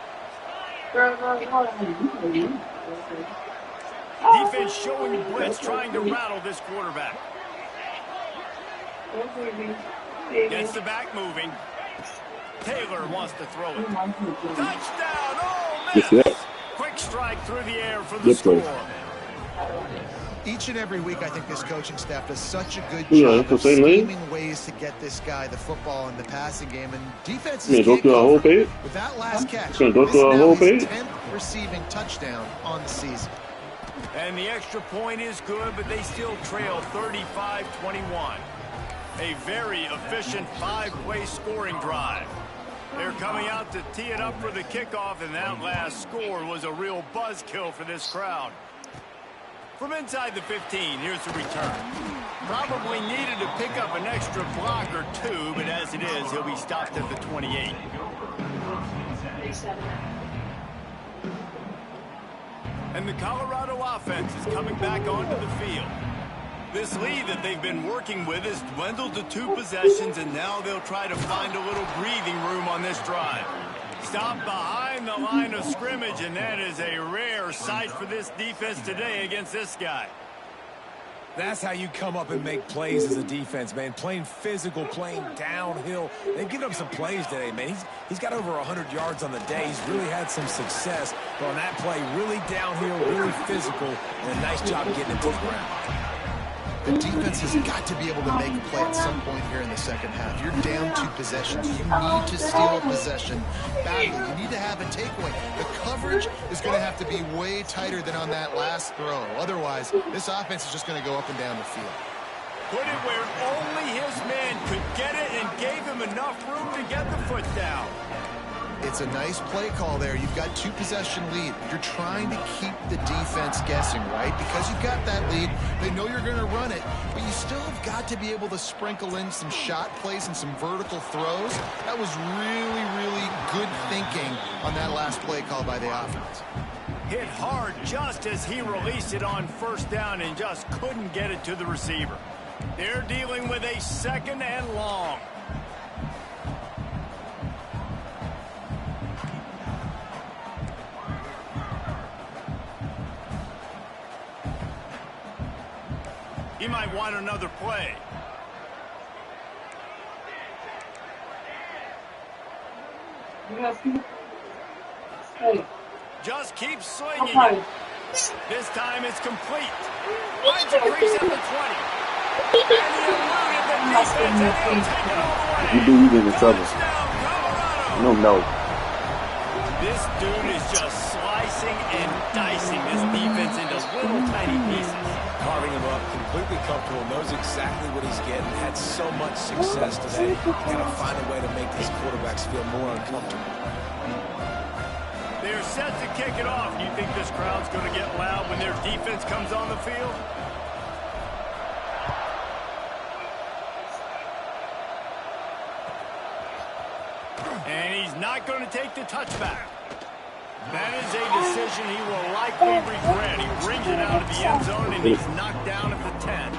Speaker 1: Defense showing blitz, trying to rattle this quarterback. Gets the back moving. Taylor wants to throw it. Touchdown! Oh, miss! Quick strike through the air for the score.
Speaker 2: Each and every week, I think this coaching staff does such a good job of scheming ways to get this guy the football in the passing game, and defenses can't go for it. With that last catch, this is now his 10th receiving touchdown on the season.
Speaker 1: And the extra point is good, but they still trail 35-21. A very efficient 5-play scoring drive. They're coming out to tee it up for the kickoff, and that last score was a real buzzkill for this crowd. From inside the 15, here's the return. Probably needed to pick up an extra block or two, but as it is, he'll be stopped at the 28. And the Colorado offense is coming back onto the field. This lead that they've been working with has dwindled to 2 possessions, and now they'll try to find a little breathing room on this drive. Stop behind the line of scrimmage, and that is a rare sight for this defense today against this guy.
Speaker 3: That's how you come up and make plays as a defense, man. Playing physical, playing downhill. They've given up some plays today, man. He's got over 100 yards on the day. He's really had some success. But on that play, really downhill, really physical, and a nice job getting it to the ground.
Speaker 2: The defense has got to be able to make a play at some point here in the second half. You're down 2 possessions. You need to steal a possession badly. You need to have a takeaway. The coverage is going to have to be way tighter than on that last throw. Otherwise, this offense is just going to go up and down the field.
Speaker 1: Put it where only his man could get it and gave him enough room to get the foot down.
Speaker 2: It's a nice play call there. You've got 2 possession lead. You're trying to keep the defense guessing, right? Because you've got that lead. They know you're going to run it, but you still have got to be able to sprinkle in some shot plays and some vertical throws. That was really, really good thinking on that last play call by the offense.
Speaker 1: Hit hard just as he released it on first down and just couldn't get it to the receiver. They're dealing with a 2nd and long. He might want another play. Just keep slinging it. This time it's complete. Finds a crease at the 20. And he eluded the defense and he'll take it all the way.
Speaker 5: You do, you get in trouble.
Speaker 1: Touchdown, Colorado.
Speaker 5: No.
Speaker 1: This dude is just slicing and dicing this defense into little tiny pieces.
Speaker 3: Carving him up, completely comfortable, knows exactly what he's getting, had so much success today. You gotta find a way to make these quarterbacks feel more uncomfortable.
Speaker 1: They're set to kick it off. Do you think this crowd's going to get loud when their defense comes on the field? And he's not going to take the touchback. That is a decision he will likely regret. He brings it out of the end zone, and he's knocked down at the 10.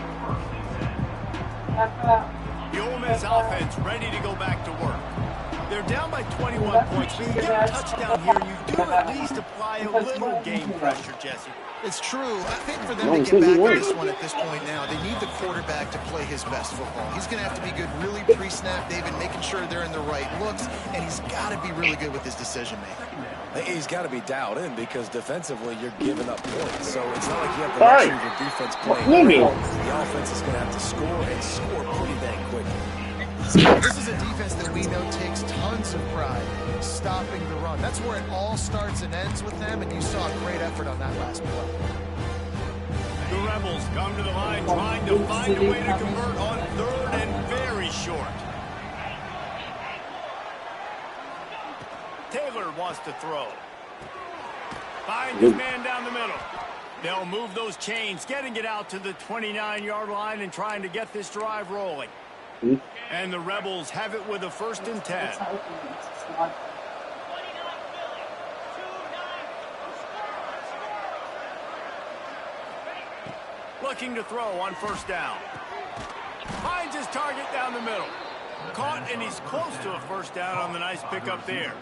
Speaker 1: The Ole Miss offense ready to go back to work. They're down by 21 points. When you get a touchdown here, you do at least apply a little game pressure, Jesse.
Speaker 2: It's true. I think for them to get back to this one at this point now, they need the quarterback to play his best football. He's going to have to be good really pre-snap, David, making sure they're in the right looks, and he's got to be really good with his decision-making.
Speaker 3: He's got to be dialed in because defensively you're giving up points. So it's not like you have the luxury of your defense playing. The offense is going to have to score and score pretty dang quickly.
Speaker 2: This is a defense that we know takes tons of pride stopping the run. That's where it all starts and ends with them, and you saw a great effort on that last play.
Speaker 1: The Rebels come to the line trying to find a way to convert on 3rd and very short. wants to throw. Finds his man down the middle. They'll move those chains, getting it out to the 29-yard line and trying to get this drive rolling. And the Rebels have it with a 1st and 10. Looking to throw on 1st down. Finds his target down the middle. Caught, and he's close to a 1st down on the nice pickup there.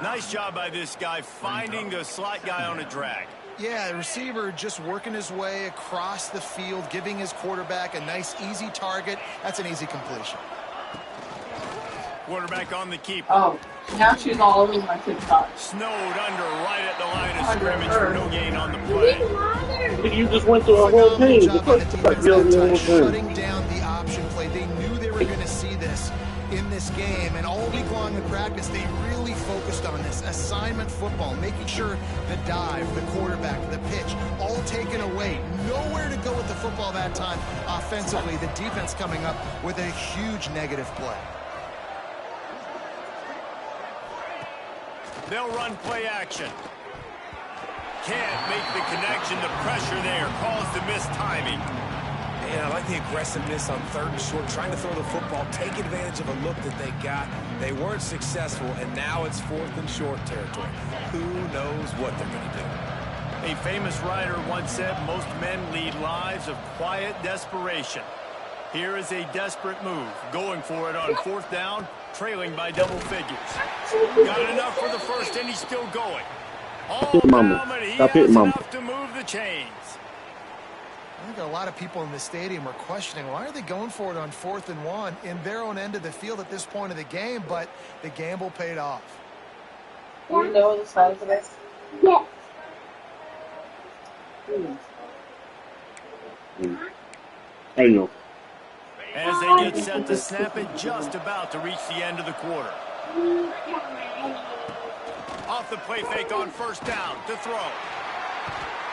Speaker 1: Nice job by this guy finding the slot guy on a drag.
Speaker 2: Yeah, the receiver just working his way across the field, giving his quarterback a nice, easy target. That's an easy completion.
Speaker 1: Quarterback on the keeper.
Speaker 6: Oh, now she's all over my TikTok.
Speaker 1: Snowed under right at the line of scrimmage for no gain on the play.
Speaker 5: You just went through a whole
Speaker 2: Phenomenal
Speaker 5: page.
Speaker 2: job on the defense that time, shutting down the option play. They knew they were going to see this in this game, and all week long in practice, they really focused on this assignment football, making sure the dive, the quarterback, the pitch, all taken away. Nowhere to go with the football that time offensively. The defense coming up with a huge negative play.
Speaker 1: They'll run play action. Can't make the connection. The pressure there caused the mistiming.
Speaker 3: And I like the aggressiveness on 3rd and short, trying to throw the football, take advantage of a look that they got. They weren't successful, and now it's 4th and short territory. Who knows what they're going to do?
Speaker 1: A famous writer once said, most men lead lives of quiet desperation. Here is a desperate move, going for it on 4th down, trailing by double figures. Got enough for the 1st, and he's still going. All down, but he has enough to move the chains.
Speaker 2: I think a lot of people in the stadium are questioning, why are they going for it on 4th and 1 in their own end of the field at this point of the game, but the gamble paid off.
Speaker 6: Do you know the size of it? Yes.
Speaker 5: I know.
Speaker 1: As they get set to snap it, just about to reach the end of the quarter. Off the play fake on 1st down to throw.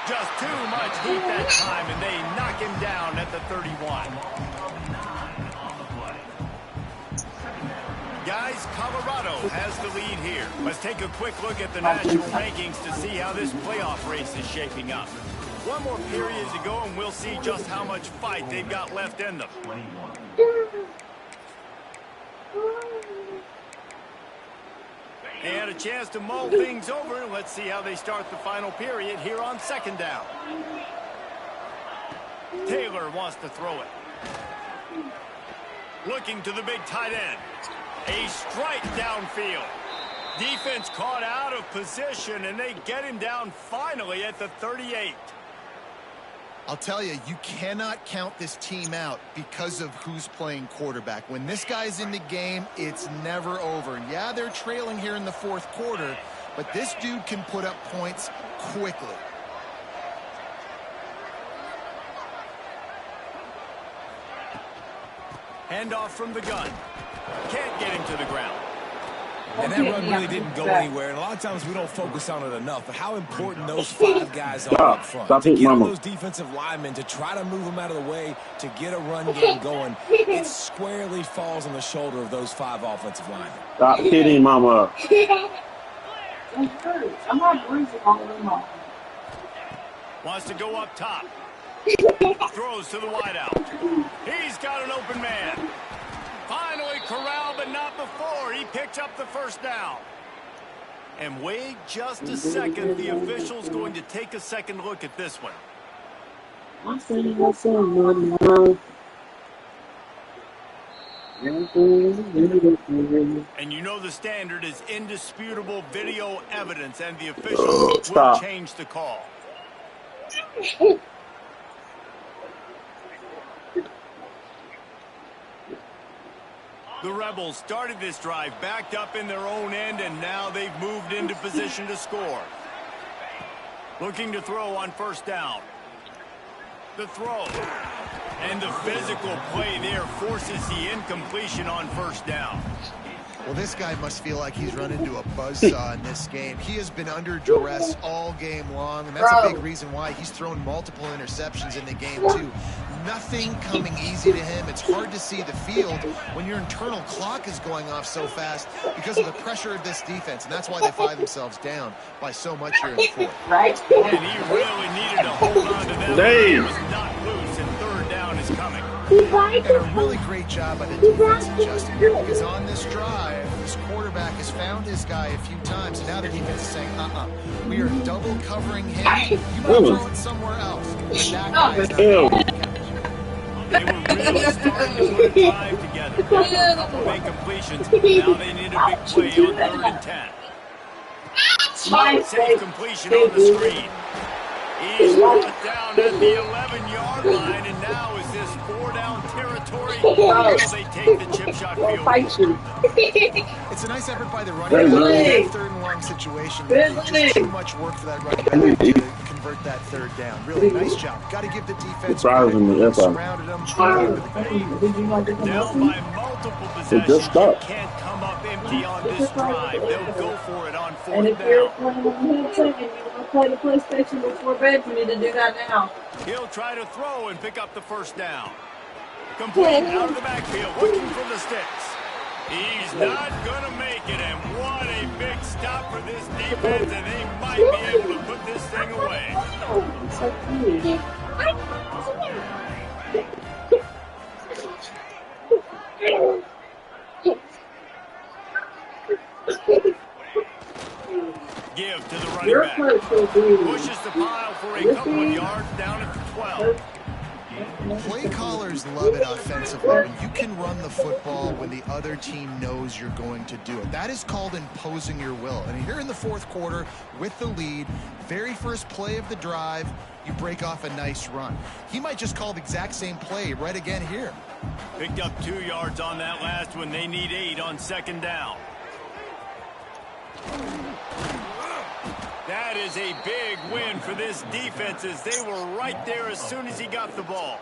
Speaker 1: Just too much heat that time, and they knock him down at the 31. Guys, Colorado has the lead here. Let's take a quick look at the national rankings to see how this playoff race is shaping up. One more period to go, and we'll see just how much fight they've got left in them. They had a chance to mull things over. Let's see how they start the final period here on 2nd down. Taylor wants to throw it. Looking to the big tight end. A strike downfield. Defense caught out of position, and they get him down finally at the 38.
Speaker 2: I'll tell you, you cannot count this team out because of who's playing quarterback. When this guy's in the game, it's never over. And yeah, they're trailing here in the 4th quarter, but this dude can put up points quickly.
Speaker 1: Handoff from the gun. Can't get him to the ground.
Speaker 3: And that run really didn't go anywhere. And a lot of times we don't focus on it enough. But how important those 5 guys are up front. To get those defensive linemen, to try to move them out of the way, to get a run game going, it squarely falls on the shoulder of those 5 offensive linemen.
Speaker 5: Stop hitting Mama.
Speaker 6: I'm not breathing all over my.
Speaker 1: Wants to go up top. Throws to the wideout. He's got an open man. Finally corralled, but not before. He picked up the 1st down. And wait just a second. The official's going to take a second look at this one. And you know the standard is indisputable video evidence, and the officials will change the call. The Rebels started this drive backed up in their own end, and now they've moved into position to score. Looking to throw on 1st down. The throw. And the physical play there forces the incompletion on 1st down.
Speaker 2: Well, this guy must feel like he's run into a buzzsaw in this game. He has been under duress all game long, and that's a big reason why he's thrown multiple interceptions in the game, too. nothing coming easy to him. It's hard to see the field when your internal clock is going off so fast because of the pressure of this defense, and that's why they find themselves down by so much here in the fourth.
Speaker 6: Right?
Speaker 1: And he really needed to hold on to that.
Speaker 5: Dave.
Speaker 1: He was not loose, and third down is coming.
Speaker 2: And a really great job by the defense adjusting here, because on this drive, this quarterback has found his guy a few times, and now the defense is saying, we are double covering him. You might throw it somewhere else. But that guy is not going to catch.
Speaker 1: They were really starting to put a drive together. After a couple of incompletions, now they need a big play on 3rd and 10. Safe completion on the screen. He's brought down at the 11-yard line, and now is this 4-down territory? Will they take the chip shot field?
Speaker 2: It's a nice effort by the running back in that 3rd and long situation. Just too much work for that running back to convert that 3rd down. Really nice job. Got to give the defense credit. Surrounded them.
Speaker 1: Down by multiple possessions. You can't come up empty on this drive. They'll go for it on 4th
Speaker 6: And if you're
Speaker 1: down.
Speaker 6: playing on the headset and you want to play the PlayStation before bed, you need to do that now.
Speaker 1: He'll try to throw and pick up the 1st down. Complete out of the backfield, looking for the sticks. He's not going to make it, and what a big stop for this defense, and they might be able to put this thing away.
Speaker 6: Oh, it's so cute.
Speaker 1: Give to the running
Speaker 6: Your
Speaker 1: back.
Speaker 6: coach will be
Speaker 1: Pushes the pile for a couple of yards down at the 12.
Speaker 2: Play callers love it offensively when you can run the football when the other team knows you're going to do it. That is called imposing your will. And here in the 4th quarter with the lead, very first play of the drive, you break off a nice run. He might just call the exact same play right again here.
Speaker 1: Picked up 2 yards on that last one. They need 8 on 2nd down. That is a big win for this defense, as they were right there as soon as he got the ball.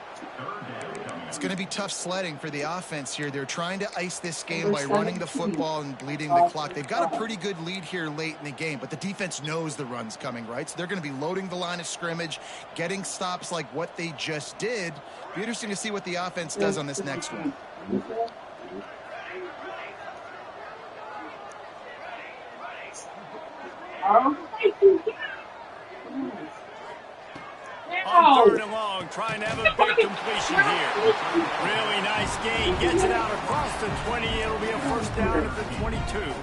Speaker 2: It's going to be tough sledding for the offense here. They're trying to ice this game by running the football and bleeding the clock. They've got a pretty good lead here late in the game, but the defense knows the run's coming, right? So they're going to be loading the line of scrimmage, getting stops like what they just did. Be interesting to see what the offense does on this next one.
Speaker 1: On 3rd and long, trying to have a big completion here. Really nice gain. Gets it out across the 20. It'll be a 1st down at the 22.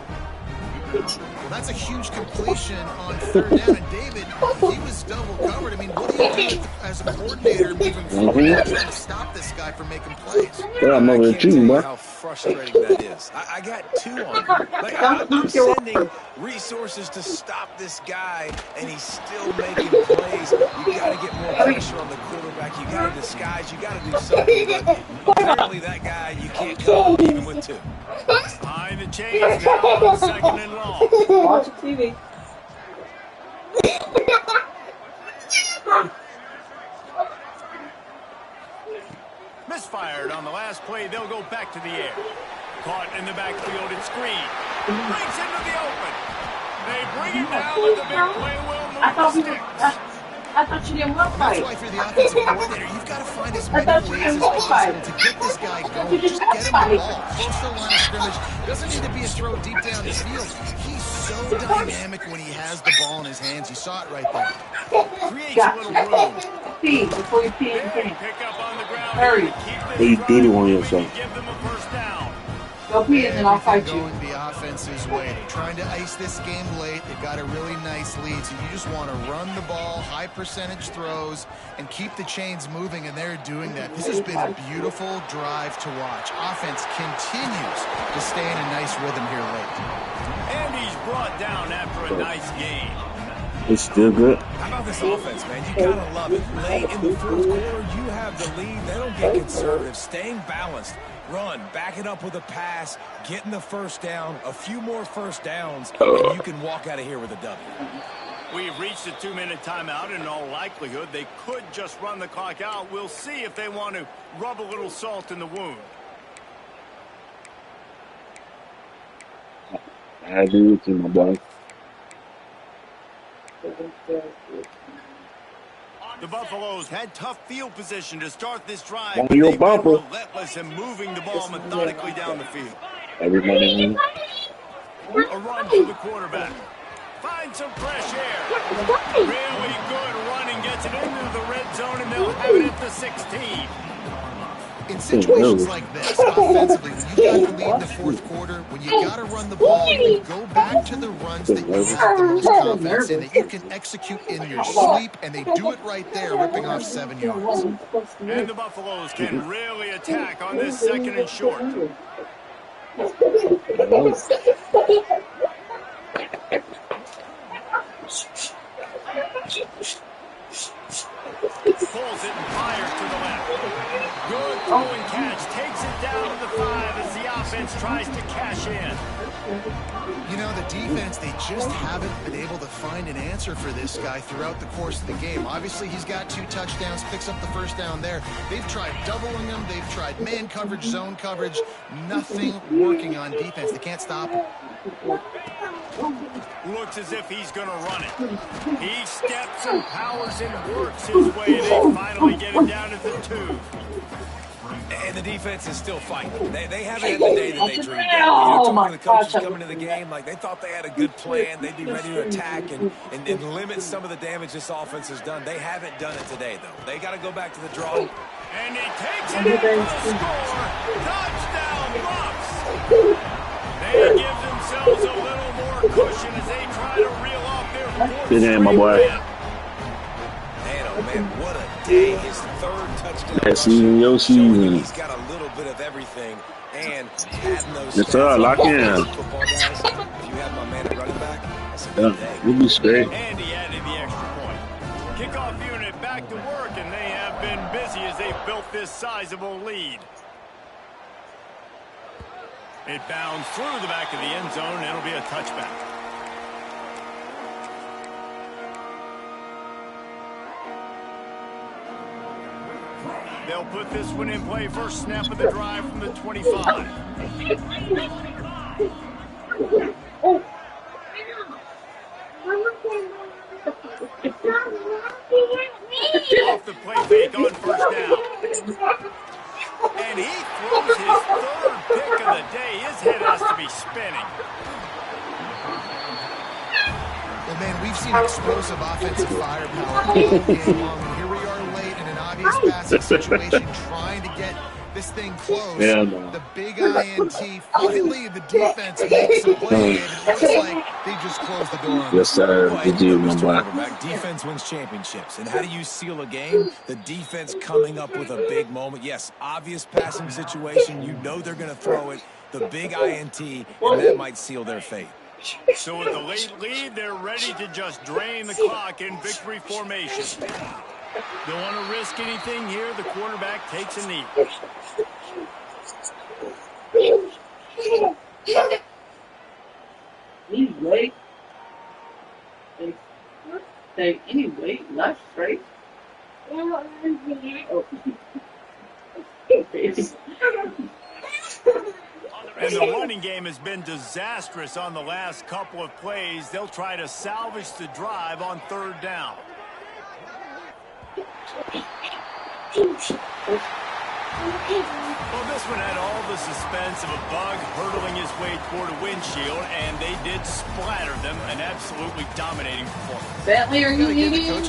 Speaker 2: Well, that's a huge completion on 3rd down. And David, he was double covered. I mean, what do you do as a coordinator moving forward trying to stop this guy from making plays?
Speaker 5: Yeah, I'm over
Speaker 3: I
Speaker 5: there
Speaker 3: can't
Speaker 5: too,
Speaker 3: tell you
Speaker 5: bro.
Speaker 3: how frustrating that is. I got 2 on him. Like, I'm sending resources to stop this guy, and he's still making plays. You got to get more pressure on the quarterback. You got to disguise. You got to do something. But apparently that guy, you can't cover even with 2.
Speaker 1: Behind the chains now on 2nd and long.
Speaker 6: Watch TV.
Speaker 1: Misfired on the last play. They'll go back to the air. Caught in the backfield and screen. Breaks into the open. They bring him down with the big play. Will move the sticks.
Speaker 6: I thought you didn't want to
Speaker 2: That's
Speaker 6: fight.
Speaker 2: why for the offensive coordinator, you've got to find as
Speaker 6: I
Speaker 2: many
Speaker 6: thought you
Speaker 2: ways
Speaker 6: didn't
Speaker 2: as
Speaker 6: want to
Speaker 2: possible
Speaker 6: fight.
Speaker 2: to get this guy
Speaker 6: you
Speaker 2: going.
Speaker 6: just
Speaker 2: Just get him the
Speaker 6: fight.
Speaker 2: ball. Close to the line of scrimmage. Doesn't need to be a throw deep down the field. He's so dynamic when he has the ball in his hands. You saw it right there.
Speaker 1: Creates a little room.
Speaker 6: Pee before you pee in the
Speaker 1: Big
Speaker 6: pants.
Speaker 1: pickup on the ground.
Speaker 6: Hurry.
Speaker 1: Keep
Speaker 5: Hey,
Speaker 1: this
Speaker 5: you did it
Speaker 1: drive
Speaker 5: on
Speaker 1: moving
Speaker 5: yourself.
Speaker 1: and give them a 1st down.
Speaker 6: Go pee and then I'll fight
Speaker 2: Everything
Speaker 6: you.
Speaker 2: going the offense's way. They're trying to ice this game late. They've got a really nice lead, so you just want to run the ball, high percentage throws, and keep the chains moving, and they're doing that. This has been a beautiful drive to watch. Offense continues to stay in a nice rhythm here late.
Speaker 1: And he's brought down after a nice gain.
Speaker 5: It's still good.
Speaker 3: How about this offense, man? You gotta love it. Late in the 4th quarter, you have the lead. They don't get conservative. Staying balanced. Run, back it up with a pass, getting the 1st down, a few more 1st downs, and you can walk out of here with a W.
Speaker 1: We've reached a 2-minute timeout. In all likelihood, they could just run the clock out. We'll see if they want to rub a little salt in the wound.
Speaker 5: I agree with you, my boy.
Speaker 1: On The Buffaloes had tough field position to start this drive,
Speaker 5: On
Speaker 1: but
Speaker 5: your
Speaker 1: they've been
Speaker 5: bumper.
Speaker 1: relentless in moving the ball methodically down the field.
Speaker 5: Everybody.
Speaker 1: A run for the quarterback. Finds some fresh air. Really good running, gets it into the red zone, and they'll have it at the 16.
Speaker 2: In situations like this, offensively, when you got the lead in the fourth quarter, when you got to run the ball, you go back to the runs that you have the most confidence in, that you can execute in your sleep, and they do it right there, ripping off 7 yards.
Speaker 1: And the Buffaloes can really attack on this second and short. Pulls it and fires to the left. Good throwing catch. Takes it down to the 5 as the offense tries to cash in.
Speaker 2: You know, the defense, they just haven't been able to find an answer for this guy throughout the course of the game. Obviously, he's got 2 touchdowns, picks up the first down there. They've tried doubling him. They've tried man coverage, zone coverage. Nothing working on defense. They can't stop him.
Speaker 1: Looks as if he's going to run it. He steps and powers and works his way, and they finally get it down to the 2.
Speaker 3: And the defense is still fighting. They haven't had the day that they dreamed of. Talking to the coaches coming into the game, like they thought they had a good plan. They'd be ready to attack and limit some of the damage this offense has done. They haven't done it today, though. They got to go back to the draw.
Speaker 1: And he takes it in for the score. Touchdown, Buffs. They give themselves a little more cushion as they try to reel off their fourth
Speaker 5: Good game, my boy.
Speaker 3: Man, oh man, what a day. His 3rd touchdown.
Speaker 5: That season, your season.
Speaker 3: He's got a little bit of everything. And adding those
Speaker 5: Yes, sir. Lock in.
Speaker 3: Football guys, if you have my man at running back, that's a good day.
Speaker 5: We'll be straight.
Speaker 1: And he added the extra point. Kickoff unit back to work, and they have been busy as they've built this sizable lead. It bounds through the back of the end zone, and it'll be a touchback. They'll put this one in play. First snap of the drive from the 25. Off the play fake on first down. And he throws his 3rd pick of the day. His head has to be spinning.
Speaker 2: Well, man, we've seen explosive offensive firepower all game long. And here we are late in an obvious passing situation, trying to get this thing close.
Speaker 5: Yeah, no.
Speaker 2: The big INT. Finally, the defense makes a play. And it looks like they just closed the door on
Speaker 5: Yes, sir. Good deal, my boy.
Speaker 3: Defense wins championships. And how do you seal a game? The defense coming up with a big moment. Yes, obvious passing situation. You know they're going to throw it. The big INT, and that might seal their fate.
Speaker 1: So with the late lead, they're ready to just drain the clock in victory formation. Don't want to risk anything here. The quarterback takes a knee.
Speaker 6: Anyway, anyway, left, right. Oh.
Speaker 1: And the running game has been disastrous on the last couple of plays. They'll try to salvage the drive on 3rd down. Well, this one had all the suspense of a bug hurtling his way toward a windshield, and they did splatter them. An absolutely dominating performance.
Speaker 6: Bentley, are you
Speaker 2: Gotta give the
Speaker 6: eating?
Speaker 2: coaching